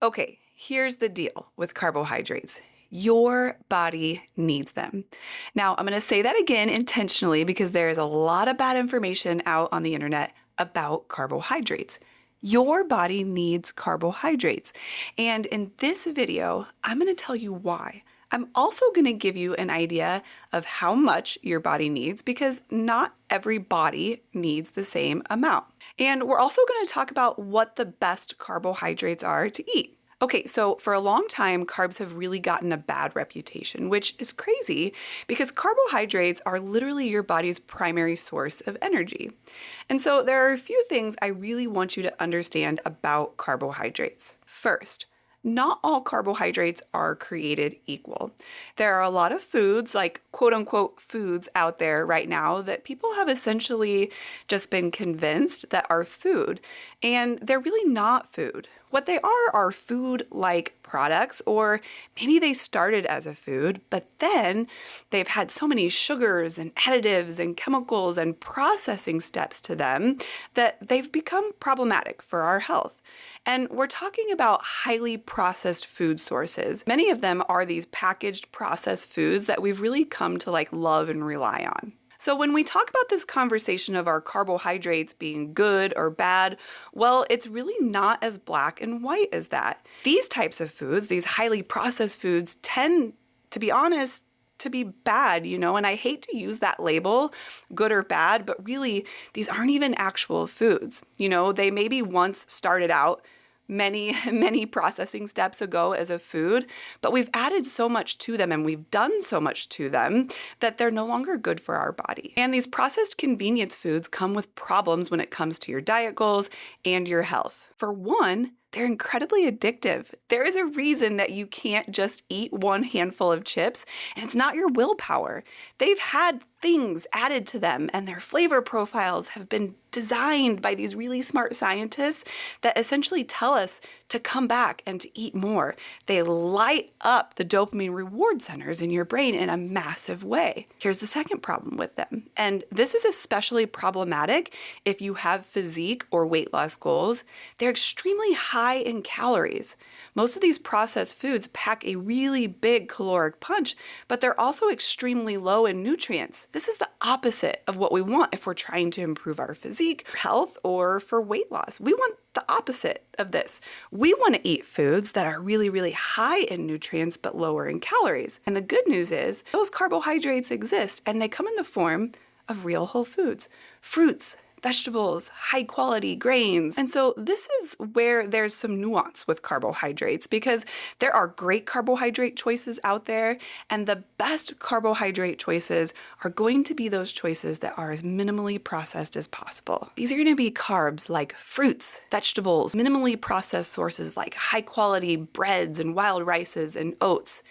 Okay, here's the deal with carbohydrates. Your body needs them. Now, I'm going to say that again intentionally because there is a lot of bad information out on the internet about carbohydrates. Your body needs carbohydrates. And in this video, I'm going to tell you why. I'm also going to give you an idea of how much your body needs because not every body needs the same amount. And we're also going to talk about what the best carbohydrates are to eat. Okay, so for a long time, carbs have really gotten a bad reputation, which is crazy because carbohydrates are literally your body's primary source of energy. And so there are a few things I really want you to understand about carbohydrates. First, not all carbohydrates are created equal. There are a lot of foods, like quote unquote foods out there right now that people have essentially just been convinced that are food, and they're really not food. What they are food-like products, or maybe they started as a food, but then they've had so many sugars and additives and chemicals and processing steps to them that they've become problematic for our health. And we're talking about highly processed food sources. Many of them are these packaged processed foods that we've really come to love and rely on. So when we talk about this conversation of our carbohydrates being good or bad, well, it's really not as black and white as that. These types of foods, these highly processed foods, tend, to be honest, to be bad, and I hate to use that label, good or bad, but really, these aren't even actual foods. They maybe once started out many processing steps ago as a food, but we've added so much to them and we've done so much to them that they're no longer good for our body. And these processed convenience foods come with problems when it comes to your diet goals and your health. For one, they're incredibly addictive. There is a reason that you can't just eat one handful of chips, and it's not your willpower. They've had things added to them, and their flavor profiles have been designed by these really smart scientists that essentially tell us to come back and to eat more. They light up the dopamine reward centers in your brain in a massive way. Here's the second problem with them, and this is especially problematic if you have physique or weight loss goals. They're extremely high in calories. Most of these processed foods pack a really big caloric punch, but they're also extremely low in nutrients. This is the opposite of what we want if we're trying to improve our physique, health, or for weight loss. We want the opposite of this. We want to eat foods that are really high in nutrients but lower in calories. And the good news is those carbohydrates exist, and they come in the form of real whole foods, fruits, vegetables, high quality grains. And so this is where there's some nuance with carbohydrates because there are great carbohydrate choices out there, and the best carbohydrate choices are going to be those choices that are as minimally processed as possible. These are going to be carbs like fruits, vegetables, minimally processed sources like high quality breads and wild rices and oats.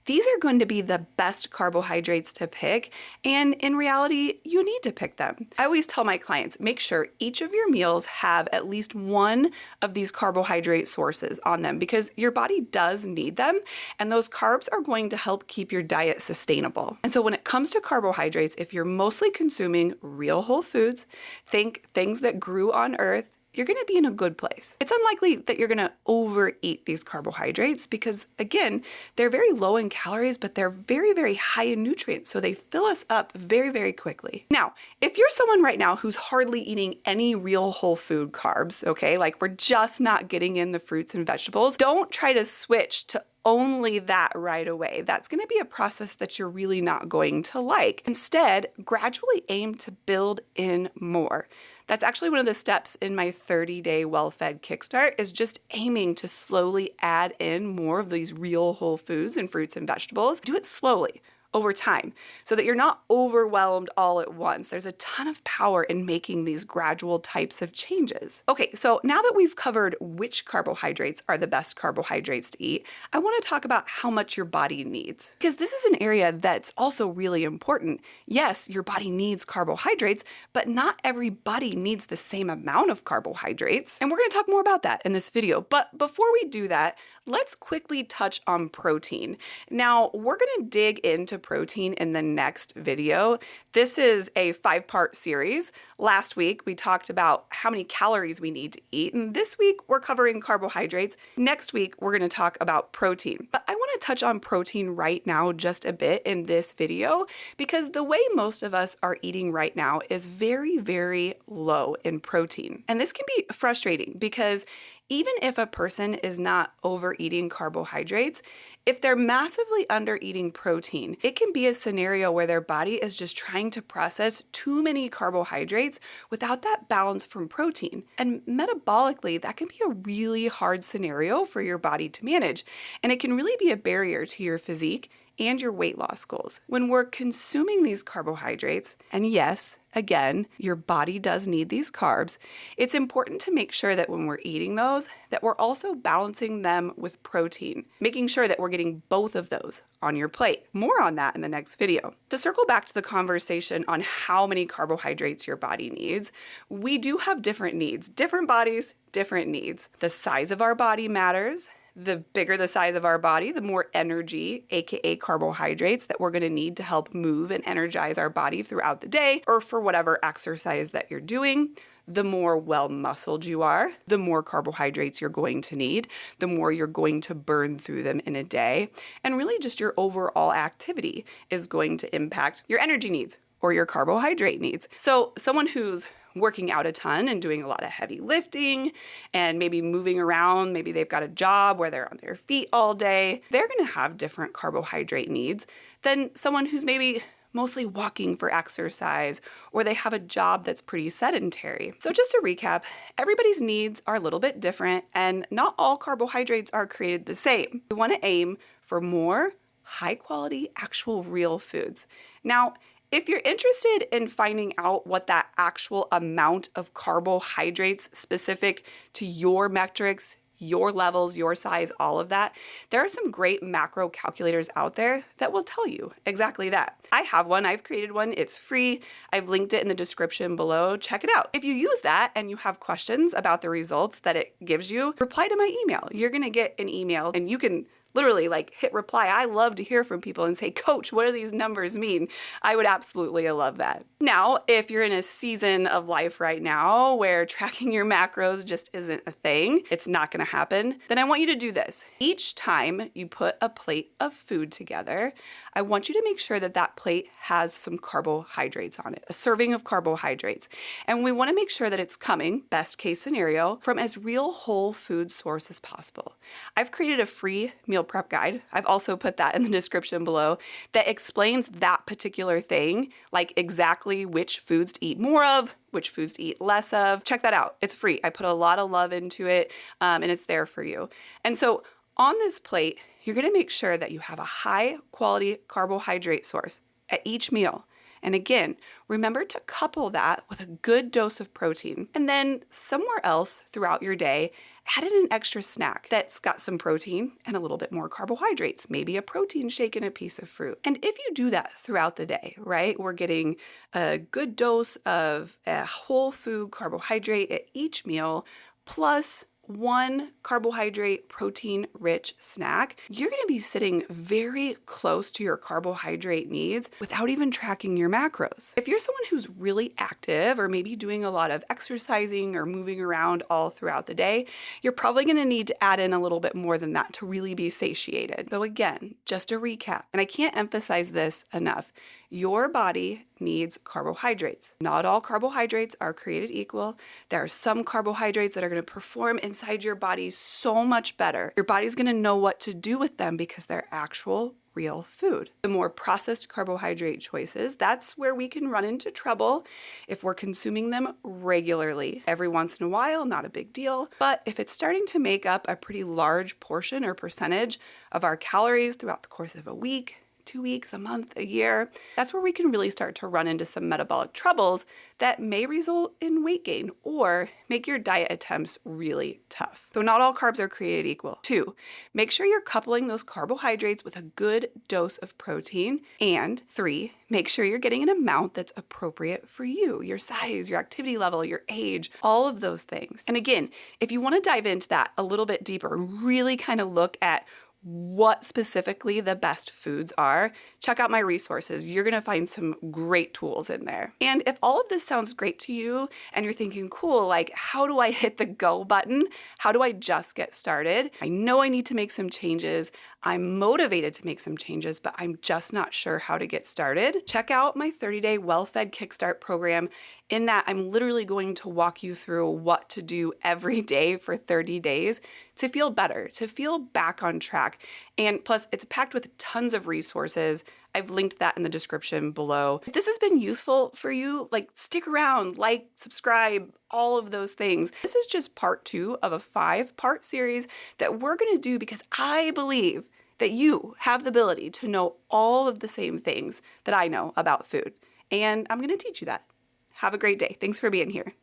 These are going to be the best carbohydrates to pick, and in reality, you need to pick them. I always tell my clients, make sure each of your meals have at least one of these carbohydrate sources on them because your body does need them, and those carbs are going to help keep your diet sustainable. And so when it comes to carbohydrates, if you're mostly consuming real whole foods, think things that grew on earth, you're going to be in a good place. It's unlikely that you're going to overeat these carbohydrates because, again, they're very low in calories, but they're very high in nutrients, so they fill us up very quickly. Now, if you're someone right now who's hardly eating any real whole food carbs, okay, like we're just not getting in the fruits and vegetables, don't try to switch to only that right away. That's going to be a process that you're really not going to like. Instead, gradually aim to build in more. That's actually one of the steps in my 30-day well-fed Kickstart is just aiming to slowly add in more of these real whole foods and fruits and vegetables. Do it slowly over time so that you're not overwhelmed all at once. There's a ton of power in making these gradual types of changes. Okay, so now that we've covered which carbohydrates are the best carbohydrates to eat, I want to talk about how much your body needs, because this is an area that's also really important. Yes, your body needs carbohydrates, but not everybody needs the same amount of carbohydrates. And we're going to talk more about that in this video. But before we do that, let's quickly touch on protein. Now, we're going to dig into protein in the next video. This is a 5-part series. Last week, we talked about how many calories we need to eat, and this week, we're covering carbohydrates. Next week, we're going to talk about protein. But I want to touch on protein right now just a bit in this video because the way most of us are eating right now is very, very low in protein. And this can be frustrating because even if a person is not overeating carbohydrates, if they're massively undereating protein, it can be a scenario where their body is just trying to process too many carbohydrates without that balance from protein. And metabolically, that can be a really hard scenario for your body to manage. And it can really be a barrier to your physique and your weight loss goals. When we're consuming these carbohydrates, and yes, again, your body does need these carbs, it's important to make sure that when we're eating those, that we're also balancing them with protein, making sure that we're getting both of those on your plate. More on that in the next video. To circle back to the conversation on how many carbohydrates your body needs, we do have different needs, different bodies, different needs. The size of our body matters. The bigger the size of our body, the more energy, aka carbohydrates, that we're going to need to help move and energize our body throughout the day or for whatever exercise that you're doing. The more well-muscled you are, the more carbohydrates you're going to need, the more you're going to burn through them in a day. And really just your overall activity is going to impact your energy needs or your carbohydrate needs. So someone who's working out a ton and doing a lot of heavy lifting and maybe moving around, maybe they've got a job where they're on their feet all day, they're going to have different carbohydrate needs than someone who's maybe mostly walking for exercise or they have a job that's pretty sedentary. So just to recap, everybody's needs are a little bit different and not all carbohydrates are created the same. We want to aim for more high quality, actual real foods. Now, if you're interested in finding out what that actual amount of carbohydrates specific to your metrics, your levels, your size, all of that, there are some great macro calculators out there that will tell you exactly that. I have one, I've created one, it's free. I've linked it in the description below. Check it out. If you use that and you have questions about the results that it gives you, reply to my email. You're gonna get an email and you can literally hit reply. I love to hear from people and say, Coach, what do these numbers mean? I would absolutely love that. Now, if you're in a season of life right now where tracking your macros just isn't a thing, it's not going to happen, then I want you to do this. Each time you put a plate of food together, I want you to make sure that that plate has some carbohydrates on it, a serving of carbohydrates. And we want to make sure that it's coming, best case scenario, from as real whole food source as possible. I've created a free meal prep guide. I've also put that in the description below that explains that particular thing, like exactly which foods to eat more of, which foods to eat less of. Check that out. It's free. I put a lot of love into it and it's there for you. And so on this plate, you're going to make sure that you have a high quality carbohydrate source at each meal. And again, remember to couple that with a good dose of protein. And then somewhere else throughout your day, add in an extra snack that's got some protein and a little bit more carbohydrates, maybe a protein shake and a piece of fruit. And if you do that throughout the day, right, we're getting a good dose of a whole food carbohydrate at each meal, plus one carbohydrate protein rich snack, you're going to be sitting very close to your carbohydrate needs without even tracking your macros. If you're someone who's really active or maybe doing a lot of exercising or moving around all throughout the day, you're probably going to need to add in a little bit more than that to really be satiated. So again, just a recap, and I can't emphasize this enough. Your body needs carbohydrates. Not all carbohydrates are created equal. There are some carbohydrates that are going to perform inside your body so much better. Your body's going to know what to do with them because they're actual real food. The more processed carbohydrate choices, that's where we can run into trouble if we're consuming them regularly. Every once in a while, not a big deal. But if it's starting to make up a pretty large portion or percentage of our calories throughout the course of a week, 2 weeks, a month, a year, that's where we can really start to run into some metabolic troubles that may result in weight gain or make your diet attempts really tough. So not all carbs are created equal. 2, make sure you're coupling those carbohydrates with a good dose of protein. And 3, make sure you're getting an amount that's appropriate for you, your size, your activity level, your age, all of those things. And again, if you want to dive into that a little bit deeper and really kind of look at what specifically the best foods are, check out my resources. You're gonna find some great tools in there. And if all of this sounds great to you and you're thinking, cool, like how do I hit the go button? How do I just get started? I know I need to make some changes. I'm motivated to make some changes, but I'm just not sure how to get started. Check out my 30-day Well-Fed Kickstart program. In that, I'm literally going to walk you through what to do every day for 30 days to feel better, to feel back on track. And plus, it's packed with tons of resources. I've linked that in the description below. If this has been useful for you, like stick around, like, subscribe, all of those things. This is just part 2 of a 5-part series that we're gonna do because I believe that you have the ability to know all of the same things that I know about food. And I'm gonna teach you that. Have a great day. Thanks for being here.